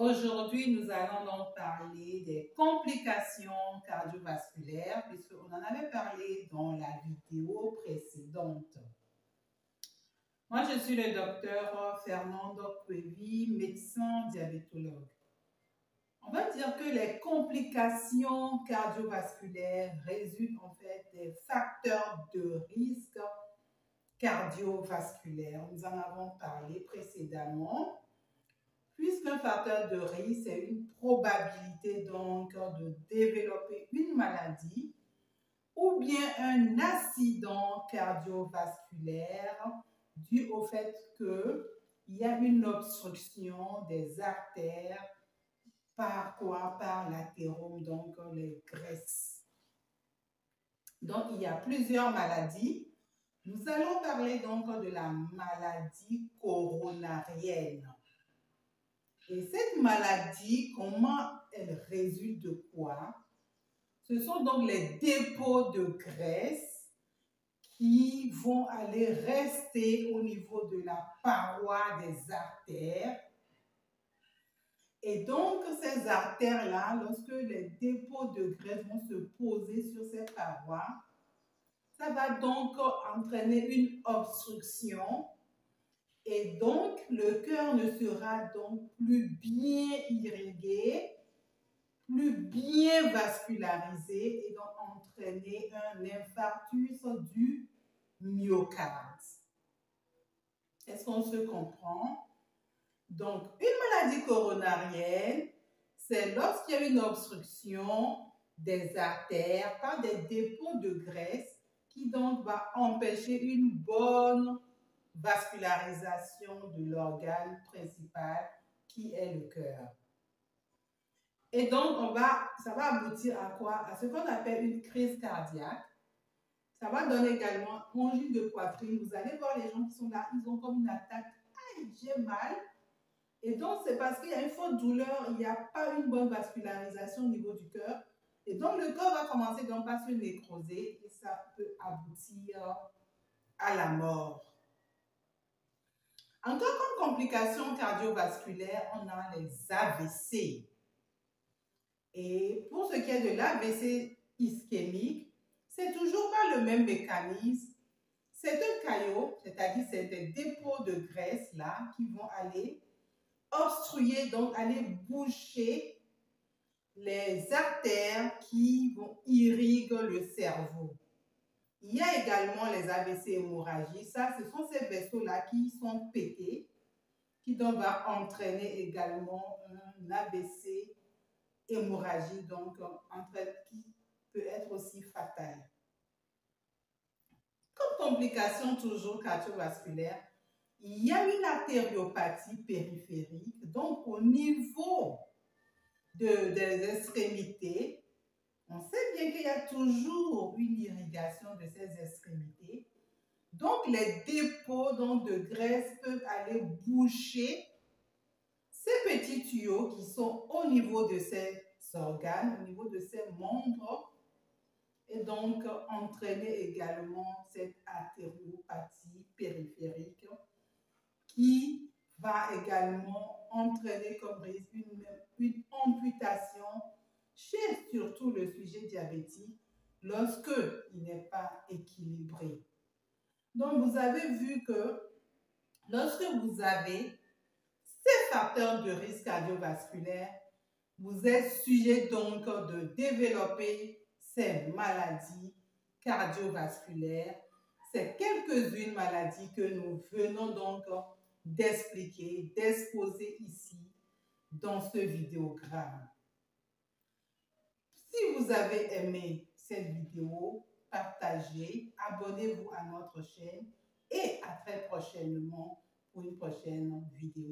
Aujourd'hui, nous allons donc parler des complications cardiovasculaires, puisqu'on en avait parlé dans la vidéo précédente. Moi, je suis le docteur Fernando Cuevi, médecin diabétologue. On va dire que les complications cardiovasculaires résultent en fait des facteurs de risque cardiovasculaire. Nous en avons parlé précédemment. Puisqu'un facteur de risque, c'est une probabilité donc de développer une maladie ou bien un accident cardiovasculaire dû au fait qu'il y a une obstruction des artères par quoi? Par l'athérome, donc les graisses. Donc, il y a plusieurs maladies. Nous allons parler donc de la maladie coronarienne. Et cette maladie, comment elle résulte de quoi? Ce sont donc les dépôts de graisse qui vont aller rester au niveau de la paroi des artères. Et donc, ces artères-là, lorsque les dépôts de graisse vont se poser sur ces parois, ça va donc entraîner une obstruction. Et donc, le cœur ne sera donc plus bien irrigué, plus bien vascularisé et donc entraîner un infarctus du myocarde. Est-ce qu'on se comprend? Donc, une maladie coronarienne, c'est lorsqu'il y a une obstruction des artères par des dépôts de graisse qui donc va empêcher une bonne vascularisation de l'organe principal qui est le cœur. Et donc, ça va aboutir à quoi? À ce qu'on appelle une crise cardiaque. Ça va donner également angine de poitrine. Vous allez voir les gens qui sont là, ils ont comme une attaque. Aïe, j'ai mal. Et donc, c'est parce qu'il y a une forte douleur, il n'y a pas une bonne vascularisation au niveau du cœur. Et donc, le cœur va commencer donc à se nécroser et ça peut aboutir à la mort. Encore comme complication cardiovasculaire, on a les AVC. Et pour ce qui est de l'AVC ischémique, c'est toujours pas le même mécanisme. C'est un caillot, c'est-à-dire c'est des dépôts de graisse là qui vont aller obstruer, donc aller boucher les artères qui vont irriguer le cerveau. Il y a également les AVC hémorragiques. Ça, ce sont ces vaisseaux-là qui sont pétés, qui donc va entraîner également un AVC hémorragique, donc qui peut être aussi fatal. Comme complication toujours cardiovasculaire, il y a une artériopathie périphérique, donc au niveau des extrémités. On sait bien qu'il y a toujours une irrigation de ces extrémités. Donc, les dépôts de graisse peuvent aller boucher ces petits tuyaux qui sont au niveau de ces organes, au niveau de ces membres, et donc entraîner également cette artériopathie périphérique qui va également entraîner comme risque une amputation chez surtout le sujet diabétique lorsque il n'est pas équilibré. Donc, vous avez vu que lorsque vous avez ces facteurs de risque cardiovasculaire, vous êtes sujet donc de développer ces maladies cardiovasculaires. C'est quelques-unes maladies que nous venons donc d'expliquer, d'exposer ici dans ce vidéogramme. Si vous avez aimé cette vidéo, partagez, abonnez-vous à notre chaîne et à très prochainement pour une prochaine vidéo.